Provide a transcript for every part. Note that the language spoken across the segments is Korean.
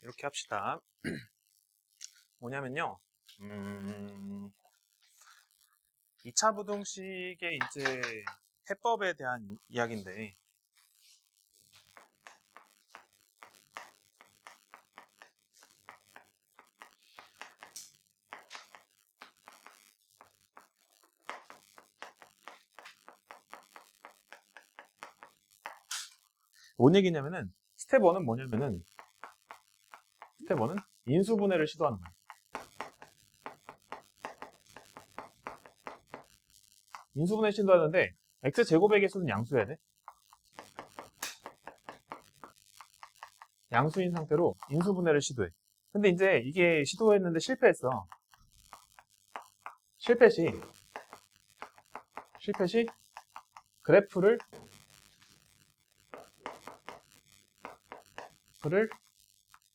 이렇게 합시다. 뭐냐면요. 2차 부등식의 이제 해법에 대한 이야기인데, 뭔 얘기냐면은, 스텝 1은 뭐냐면은, 스텝 1은 인수분해를 시도하는 거예요. 인수분해 시도하는데, x제곱의 개수는 양수여야 돼. 양수인 상태로 인수분해를 시도해. 근데 이제 이게 시도했는데 실패했어. 실패 시 그래프를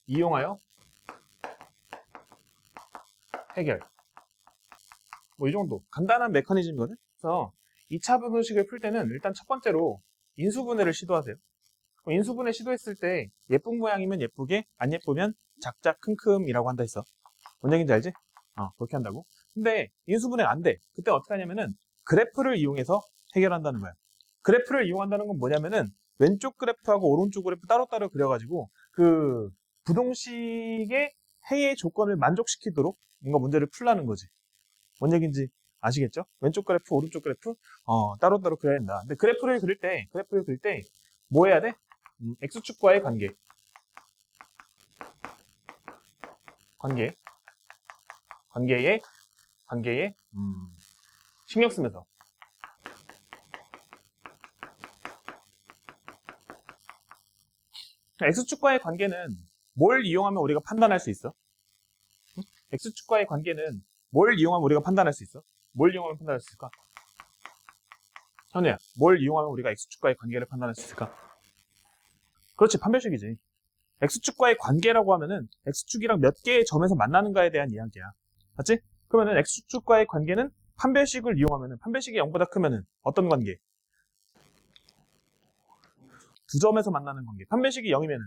이용하여 해결. 뭐 이 정도 간단한 메커니즘이거든. 그래서 2차 분식을 풀 때는 일단 첫 번째로 인수분해를 시도하세요. 인수분해 시도했을 때 예쁜 모양이면 예쁘게, 안 예쁘면 작작 큼큼이라고 한다 했어. 뭔 얘기인지 알지? 그렇게 한다고. 근데 인수분해가 안 돼. 그때 어떻게 하냐면은 그래프를 이용해서 해결한다는 거야. 그래프를 이용한다는 건 뭐냐면은 왼쪽 그래프하고 오른쪽 그래프 따로따로 그려가지고 그 부동식의 해의 조건을 만족시키도록 뭔가 문제를 풀라는 거지. 뭔 얘기인지 아시겠죠? 왼쪽 그래프, 오른쪽 그래프, 따로따로 그려야 된다. 근데 그래프를 그릴 때, 뭐 해야 돼? X축과의 관계에, 신경 쓰면서. X축과의 관계는 뭘 이용하면 우리가 판단할 수 있어? X축과의 관계는 뭘 이용하면 우리가 판단할 수 있어? 뭘 이용하면 판단할 수 있을까? 현우야, 뭘 이용하면 우리가 X축과의 관계를 판단할 수 있을까? 그렇지, 판별식이지. X축과의 관계라고 하면은 X축이랑 몇 개의 점에서 만나는가에 대한 이야기야. 맞지? 그러면은 X축과의 관계는 판별식을 이용하면은, 판별식이 0보다 크면은 어떤 관계? 두 점에서 만나는 관계. 판별식이 0이면은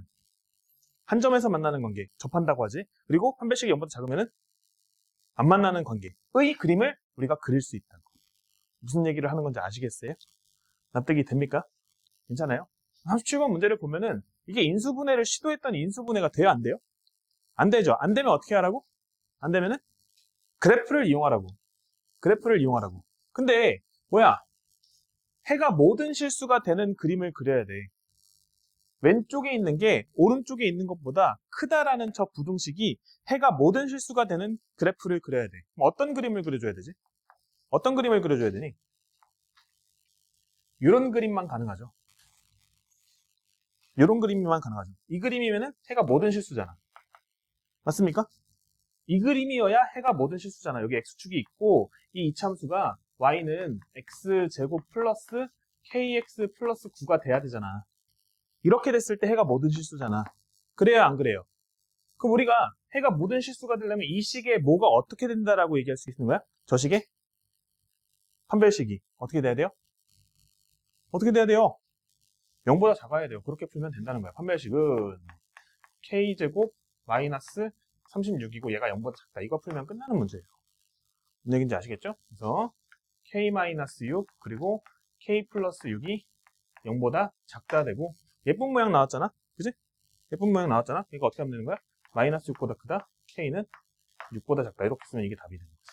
한 점에서 만나는 관계. 접한다고 하지. 그리고 판별식이 0보다 작으면은 안 만나는 관계의 그림을 우리가 그릴 수 있다고. 무슨 얘기를 하는 건지 아시겠어요? 납득이 됩니까? 괜찮아요? 37번 문제를 보면은 이게 인수분해를 시도했더니 인수분해가 돼요? 안 돼요? 안 되죠. 안 되면 어떻게 하라고? 안 되면은 그래프를 이용하라고. 근데 뭐야? 해가 모든 실수가 되는 그림을 그려야 돼. 왼쪽에 있는 게 오른쪽에 있는 것보다 크다라는 저 부등식이 해가 모든 실수가 되는 그래프를 그려야 돼. 그럼 어떤 그림을 그려줘야 되지? 어떤 그림을 그려줘야 되니? 이런 그림만 가능하죠. 이런 그림만 가능하죠. 이 그림이면은 해가 모든 실수잖아. 맞습니까? 이 그림이어야 해가 모든 실수잖아. 여기 x축이 있고 이 이참수가 y는 x제곱 플러스 kx 플러스 9가 돼야 되잖아. 이렇게 됐을 때 해가 모든 실수잖아. 그래야 안 그래요? 그럼 우리가 해가 모든 실수가 되려면 이 식에 뭐가 어떻게 된다라고 얘기할 수 있는 거야? 저 식의 판별식이 어떻게 돼야 돼요? 어떻게 돼야 돼요? 0보다 작아야 돼요. 그렇게 풀면 된다는 거야. 판별식은 k제곱 마이너스 36이고 얘가 0보다 작다. 이거 풀면 끝나는 문제예요. 무슨 얘기인지 아시겠죠? 그래서 k-6 그리고 k 플러스 6이 0보다 작다 되고 예쁜 모양 나왔잖아? 그지? 예쁜 모양 나왔잖아? 이거 어떻게 하면 되는 거야? 마이너스 6보다 크다. k는 6보다 작다. 이렇게 쓰면 이게 답이 되는 거지.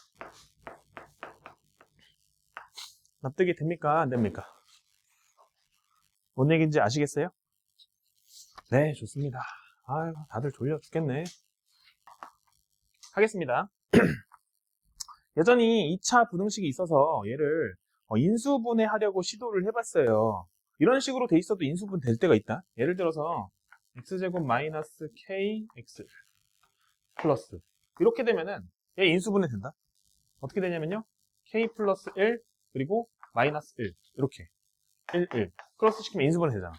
납득이 됩니까? 안 됩니까? 뭔 얘기인지 아시겠어요? 네, 좋습니다. 아유, 다들 졸려 죽겠네. 하겠습니다. 여전히 2차 부등식이 있어서 얘를 인수분해하려고 시도를 해봤어요. 이런 식으로 돼 있어도 인수분 될 때가 있다. 예를 들어서 x제곱 마이너스 kx 플러스 이렇게 되면은 얘 인수분해 된다. 어떻게 되냐면요. k 플러스 1 그리고 마이너스 1 이렇게 1 크로스 시키면 인수분해 되잖아.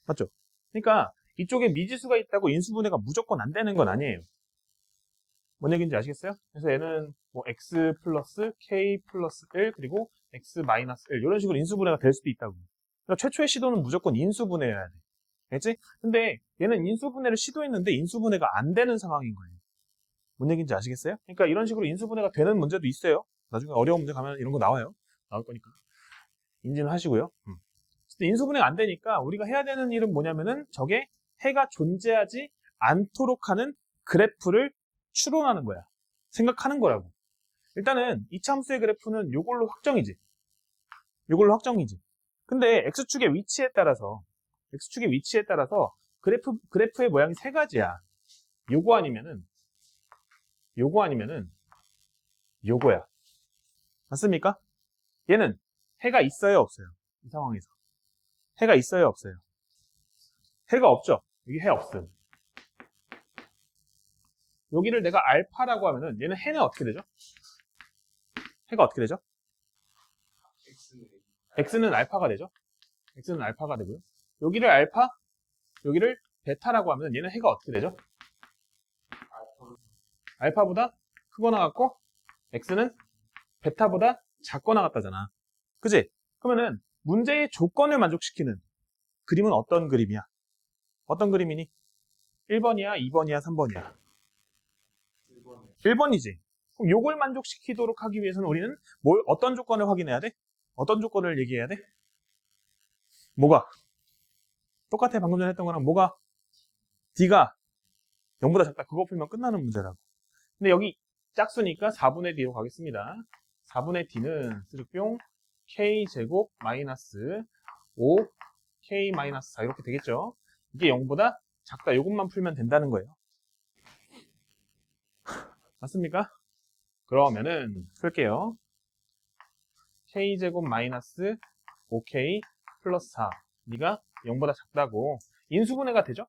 맞죠? 그러니까 이쪽에 미지수가 있다고 인수분해가 무조건 안 되는 건 아니에요. 뭔 얘기인지 아시겠어요? 그래서 얘는 뭐 x 플러스 k 플러스 1 그리고 x 마이너스 1 이런 식으로 인수분해가 될 수도 있다고. 그러니까 최초의 시도는 무조건 인수분해여야 돼. 알겠지? 근데 얘는 인수분해를 시도했는데 인수분해가 안 되는 상황인 거예요. 뭔 얘기인지 아시겠어요? 그러니까 이런 식으로 인수분해가 되는 문제도 있어요. 나중에 어려운 문제 가면 이런 거 나와요. 나올 거니까. 인지는 하시고요. 인수분해가 안 되니까 우리가 해야 되는 일은 뭐냐면은 저게 해가 존재하지 않도록 하는 그래프를 추론하는 거야. 생각하는 거라고. 일단은 이차함수의 그래프는 요걸로 확정이지. 요걸로 확정이지. 근데 X축의 위치에 따라서 그래프의 모양이 세 가지야. 요거 아니면은 요거야. 맞습니까? 얘는 해가 있어요, 없어요? 이 상황에서. 해가 있어요, 없어요? 해가 없죠? 여기 해 없음. 여기를 내가 알파라고 하면은 얘는 해는 어떻게 되죠? 해가 어떻게 되죠? X는 알파가 되죠? X는 알파가 되고요. 여기를 알파, 여기를 베타라고 하면 얘는 해가 어떻게 되죠? 알파보다 크거나 같고 X는 베타보다 작거나 같다잖아. 그지? 그러면은 문제의 조건을 만족시키는 그림은 어떤 그림이야? 어떤 그림이니? 1번이야, 2번이야, 3번이야? 1번이지. 그럼 요걸 만족시키도록 하기 위해서는 우리는 어떤 조건을 확인해야 돼? 어떤 조건을 얘기해야 돼? 뭐가? 똑같아. 방금 전에 했던 거랑 뭐가? D가 0보다 작다. 그거 풀면 끝나는 문제라고. 근데 여기 짝수니까 4분의 D로 가겠습니다. 4분의 D는 쓰리뿅 K제곱 마이너스 5 K 마이너스 4 이렇게 되겠죠. 이게 0보다 작다. 이것만 풀면 된다는 거예요. 맞습니까? 그러면은 풀게요. K제곱 마이너스 5K 플러스 4 네가 0보다 작다고 인수분해가 되죠?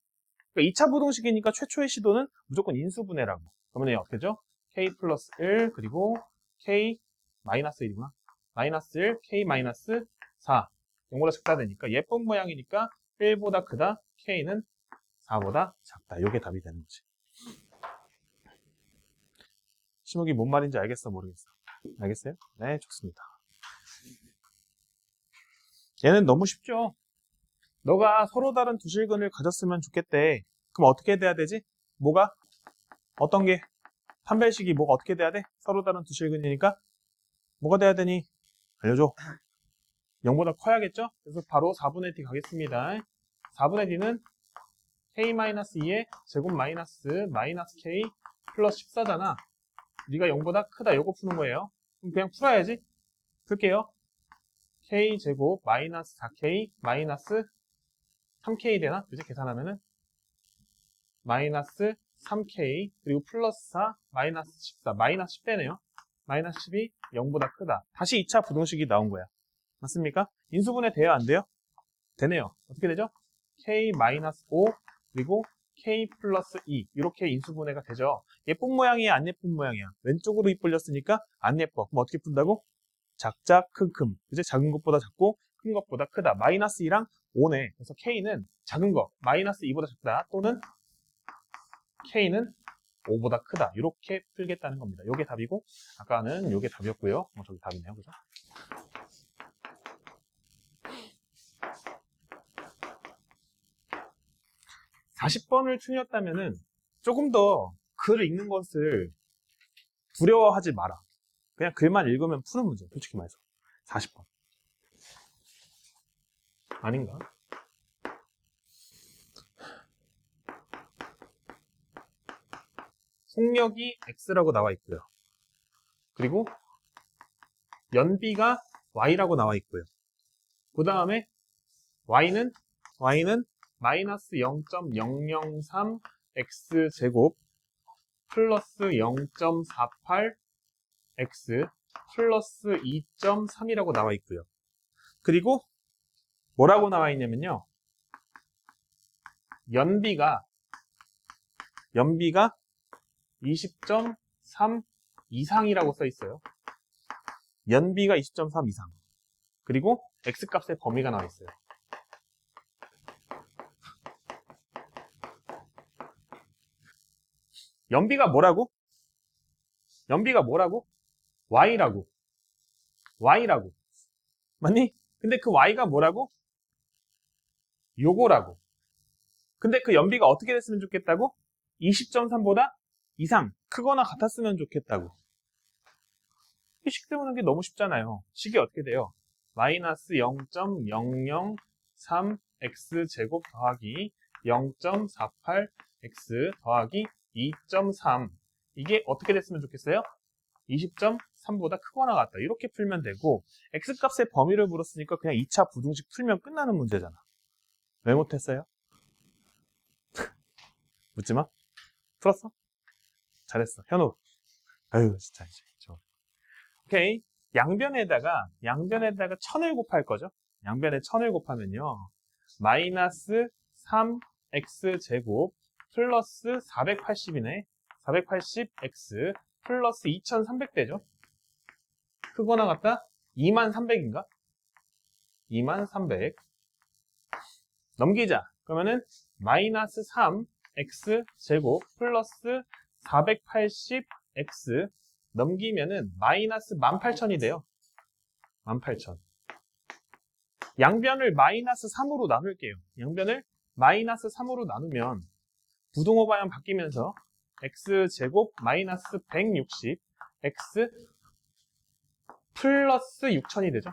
그러니까 2차 부등식이니까 최초의 시도는 무조건 인수분해라고. 그러면 어떻게 되죠? K 플러스 1 그리고 K 마이너스 1이구나. 마이너스 1, K 마이너스 4 0보다 작다 되니까 예쁜 모양이니까 1보다 크다, K는 4보다 작다. 이게 답이 되는 거지. 시목이 뭔 말인지 알겠어? 모르겠어? 알겠어요? 네, 좋습니다. 얘는 너무 쉽죠? 너가 서로 다른 두 실근을 가졌으면 좋겠대. 그럼 어떻게 돼야 되지? 뭐가? 어떤 게? 판별식이 뭐가 어떻게 돼야 돼? 서로 다른 두 실근이니까 뭐가 돼야 되니? 알려줘. 0보다 커야겠죠? 그래서 바로 4분의 D 가겠습니다. 4분의 D는 K-2의 제곱 마이너스 K 플러스 14잖아. 네가 0보다 크다. 요거 푸는 거예요. 그럼 그냥 풀어야지. 풀게요. K제곱 마이너스 4K 마이너스 3K 되나? 그지? 계산하면은 마이너스 3K 그리고 플러스 4 마이너스 14 마이너스 10되네요. 마이너스 10이 0보다 크다. 다시 2차 부등식이 나온 거야. 맞습니까? 인수분해 돼요? 안 돼요? 되네요. 어떻게 되죠? K-5 그리고 K 플러스 2 이렇게 인수분해가 되죠. 예쁜 모양이야? 안 예쁜 모양이야? 왼쪽으로 입 벌렸으니까 안 예뻐. 그럼 어떻게 푼다고? 작자, 큰. 이제 작은 것보다 작고 큰 것보다 크다. 마이너스 2랑 5네. 그래서 K는 작은 거, 마이너스 2보다 작다. 또는 K는 5보다 크다. 이렇게 풀겠다는 겁니다. 이게 답이고 아까는 이게 답이었고요. 저기 답이네요. 그죠? (40번을) 틀렸다면은 조금 더 글을 읽는 것을 두려워하지 마라. 그냥 글만 읽으면 푸는 문제. 솔직히 말해서 40번. 아닌가? 속력이 X라고 나와 있고요. 그리고 연비가 Y라고 나와 있고요. 그 다음에 Y는 마이너스 0.003 X제곱 플러스 0.48 X 플러스 2.3이라고 나와 있고요. 그리고 뭐라고 나와 있냐면요. 연비가 20.3 이상이라고 써 있어요. 연비가 20.3 이상. 그리고 X값의 범위가 나와 있어요. 연비가 뭐라고? Y라고. 맞니? 근데 그 Y가 뭐라고? 요거라고. 근데 그 연비가 어떻게 됐으면 좋겠다고? 20.3보다 이상, 크거나 같았으면 좋겠다고. 이 식 때문에 게 너무 쉽잖아요. 식이 어떻게 돼요? 마이너스 0.003x제곱 더하기 0.48x 더하기 2.3. 이게 어떻게 됐으면 좋겠어요? 20.3보다 크거나 같다. 이렇게 풀면 되고, x값의 범위를 물었으니까 그냥 2차 부등식 풀면 끝나는 문제잖아. 왜 못했어요? 묻지 마. 풀었어? 잘했어. 현우. 아유, 진짜 이제. 오케이. 양변에다가 1000을 곱할 거죠. 양변에 1000을 곱하면요. 마이너스 3x제곱 플러스 480이네. 480x 플러스 2300 되죠. 크거나 같다? 2300인가? 2300. 넘기자. 그러면은 마이너스 3x제곱 플러스 480x 넘기면은 마이너스 18,000이 돼요. 18,000. 양변을 마이너스 3으로 나눌게요. 양변을 마이너스 3으로 나누면 부동호 방향 바뀌면서 x제곱 마이너스 160 x 플러스 6,000이 되죠.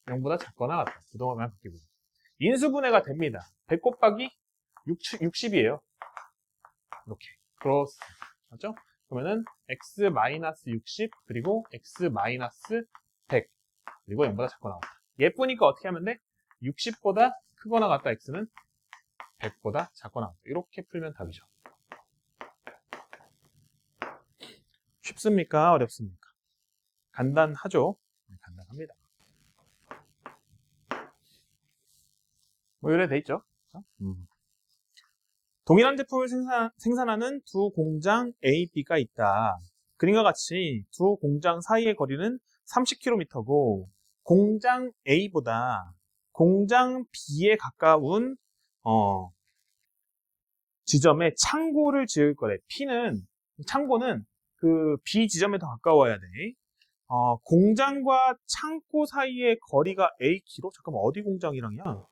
0보다 작거나 같다. 부동호 방향 바뀌고. 인수분해가 됩니다. 100 곱하기 60이에요. 이렇게. 크로스. 맞죠? 그러면은 x-60 그리고 x-100 그리고 0보다 작거나 같다. 예쁘니까 어떻게 하면 돼? 60보다 크거나 같다 x는 100보다 작거나 같다. 이렇게 풀면 답이죠. 쉽습니까? 어렵습니까? 간단하죠? 네, 간단합니다. 뭐 이래 돼 있죠? 동일한 제품을 생산하는 두 공장 A, B가 있다. 그림과 같이 두 공장 사이의 거리는 30km고 공장 A보다 공장 B에 가까운 지점에 창고를 지을 거래. 창고는 그 B 지점에 더 가까워야 돼. 공장과 창고 사이의 거리가 Akm? 잠깐만, 어디 공장이랑이야?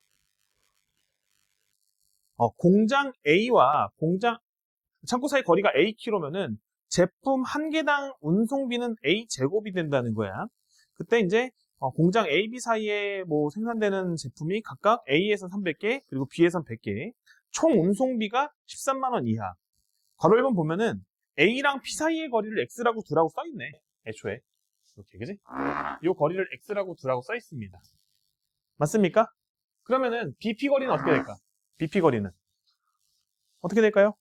공장 A와 창고 사이 거리가 Akm면은 제품 한 개당 운송비는 A제곱이 된다는 거야. 그때 이제 공장 A, B 사이에 뭐 생산되는 제품이 각각 A에선 300개, 그리고 B에선 100개. 총 운송비가 13만 원 이하. 괄호 1번 보면은 A랑 B 사이의 거리를 X라고 두라고 써있네. 애초에. 이렇게, 그지? 이 거리를 X라고 두라고 써있습니다. 맞습니까? 그러면은 BP 거리는 어떻게 될까? BP 거리는 어떻게 될까요?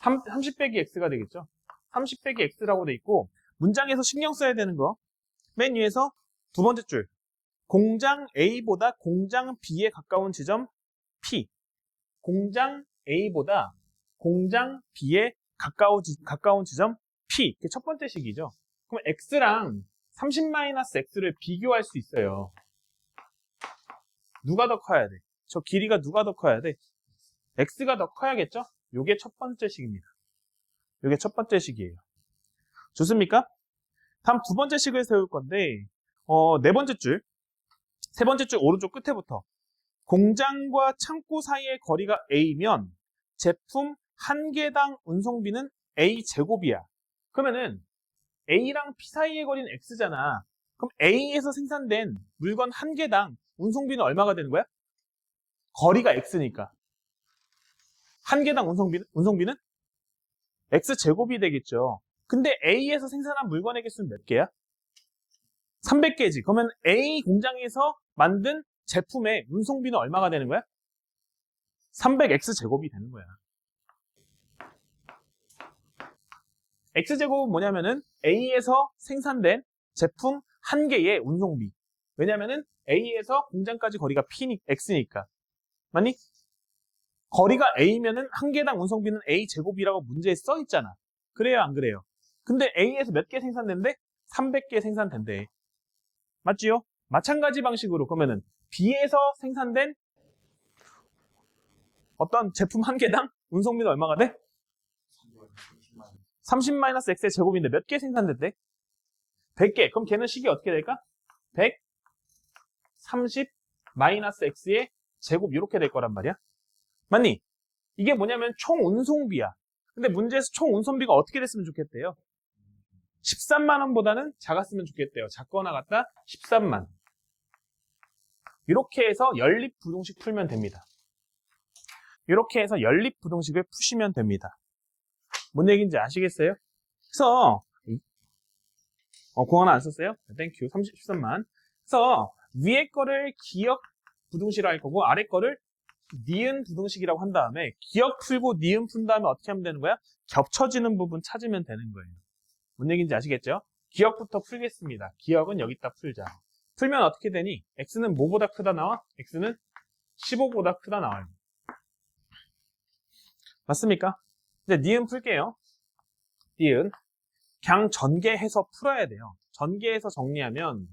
30 빼기 X가 되겠죠? 30 빼기 X라고 돼 있고, 문장에서 신경 써야 되는 거 맨 위에서 두 번째 줄, 공장 A보다 공장 B에 가까운 지점 P, 공장 A보다 공장 B에 가까운 지점 P. 이게 첫 번째 식이죠. 그럼 X랑 30-X를 비교할 수 있어요. 누가 더 커야 돼? 저 길이가 누가 더 커야 돼? X가 더 커야겠죠? 요게 첫 번째 식입니다. 요게 첫 번째 식이에요. 좋습니까? 다음 두 번째 식을 세울 건데, 네 번째 줄, 세 번째 줄 오른쪽 끝에부터 공장과 창고 사이의 거리가 A면 제품 한 개당 운송비는 A제곱이야. 그러면은 A랑 B 사이의 거리는 X잖아. 그럼 A에서 생산된 물건 한 개당 운송비는 얼마가 되는 거야? 거리가 X니까. 한 개당 운송비는 X제곱이 되겠죠. 근데 A에서 생산한 물건의 개수는 몇 개야? 300개지. 그러면 A 공장에서 만든 제품의 운송비는 얼마가 되는 거야? 300X제곱이 되는 거야. X제곱은 뭐냐면은 A에서 생산된 제품 한 개의 운송비. 왜냐면은 A에서 공장까지 거리가 X니까. 맞니? 거리가 A면은 한 개당 운송비는 A제곱이라고 문제에 써 있잖아. 그래요, 안 그래요? 근데 A에서 몇 개 생산된대? 300개 생산된대. 맞지요? 마찬가지 방식으로 그러면은 B에서 생산된 어떤 제품 한 개당 운송비는 얼마가 돼? 30-X의 제곱인데 몇 개 생산됐대? 100개. 그럼 걔는 식이 어떻게 될까? 130-X의 제곱 이렇게 될 거란 말이야. 맞니? 이게 뭐냐면 총 운송비야. 근데 문제에서 총 운송비가 어떻게 됐으면 좋겠대요? 13만 원보다는 작았으면 좋겠대요. 작거나 같다 13만. 이렇게 해서 연립부동식 풀면 됩니다. 이렇게 해서 연립부동식을 푸시면 됩니다. 뭔 얘기인지 아시겠어요? 그래서 공 하나 안 썼어요? 땡큐. 13만. 그래서 위에 거를 기억 부등식이라고 할 거고 아래 거를 니은 부등식이라고 한 다음에 기억 풀고 니은 푼 다음에 어떻게 하면 되는 거야? 겹쳐지는 부분 찾으면 되는 거예요. 뭔 얘기인지 아시겠죠? 기억부터 풀겠습니다. 기억은 여기다 풀자. 풀면 어떻게 되니? x는 뭐보다 크다 나와? x는 15보다 크다 나와요. 맞습니까? 이제 니은 풀게요. 니은. 그냥 전개해서 풀어야 돼요. 전개해서 정리하면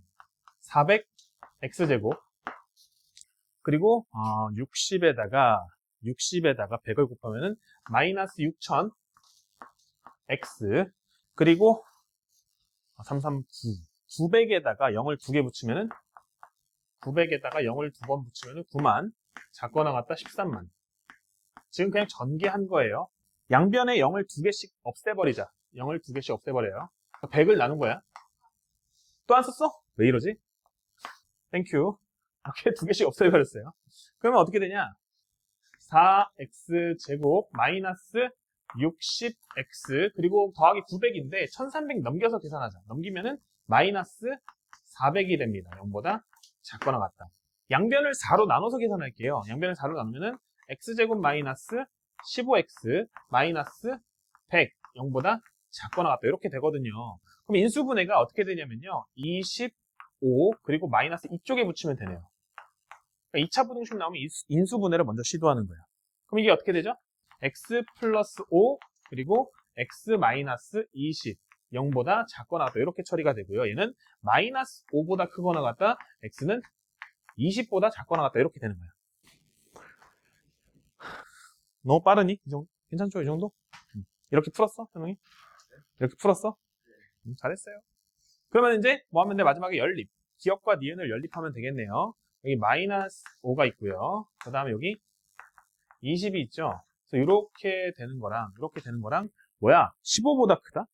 400x제곱 그리고 60에다가 100을 곱하면은 마이너스 6000 x 그리고 339 900에다가 0을 2개 붙이면은 900에다가 0을 2번 붙이면은 9만 작거나 같다 13만. 지금 그냥 전개한 거예요. 양변에 0을 2개씩 없애버리자. 0을 2개씩 없애버려요. 100을 나눈 거야. 또 안 썼어? 왜 이러지? 땡큐. 이렇게 2개씩 없애버렸어요. 그러면 어떻게 되냐? 4x제곱 마이너스 60x 그리고 더하기 900인데 1300 넘겨서 계산하자. 넘기면은 마이너스 400이 됩니다. 0보다 작거나 같다. 양변을 4로 나눠서 계산할게요. 양변을 4로 나누면은 x제곱 마이너스 15x 마이너스 100 0보다 작거나 같다. 이렇게 되거든요. 그럼 인수분해가 어떻게 되냐면요. 25 그리고 마이너스 이쪽에 붙이면 되네요. 그러니까 2차 부등식 나오면 인수분해를 먼저 시도하는 거예요. 그럼 이게 어떻게 되죠? x 플러스 5 그리고 x 마이너스 20 0보다 작거나 같다. 이렇게 처리가 되고요. 얘는 마이너스 5보다 크거나 같다. x는 20보다 작거나 같다. 이렇게 되는 거예요. 너무 빠르니? 이 정도? 괜찮죠? 이 정도? 이렇게 풀었어? 현웅이? 이렇게 풀었어? 잘했어요. 그러면 이제 뭐 하면 돼? 마지막에 연립. 기억과 니은을 연립하면 되겠네요. 여기 마이너스 5가 있고요. 그 다음에 여기 20이 있죠. 그래서 이렇게 되는 거랑 뭐야? 15보다 크다?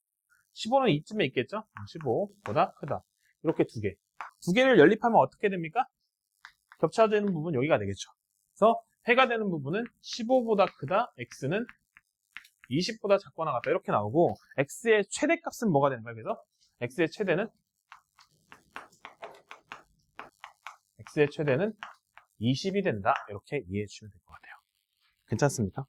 15는 이쯤에 있겠죠? 15보다 크다. 이렇게 두 개. 두 개를 연립하면 어떻게 됩니까? 겹쳐지는 부분 여기가 되겠죠. 그래서 해가 되는 부분은 15보다 크다, x는 20보다 작거나 같다 이렇게 나오고 x의 최대값은 뭐가 되는 거야? 그래서 x의 최대는 20이 된다. 이렇게 이해해 주시면 될 것 같아요. 괜찮습니까?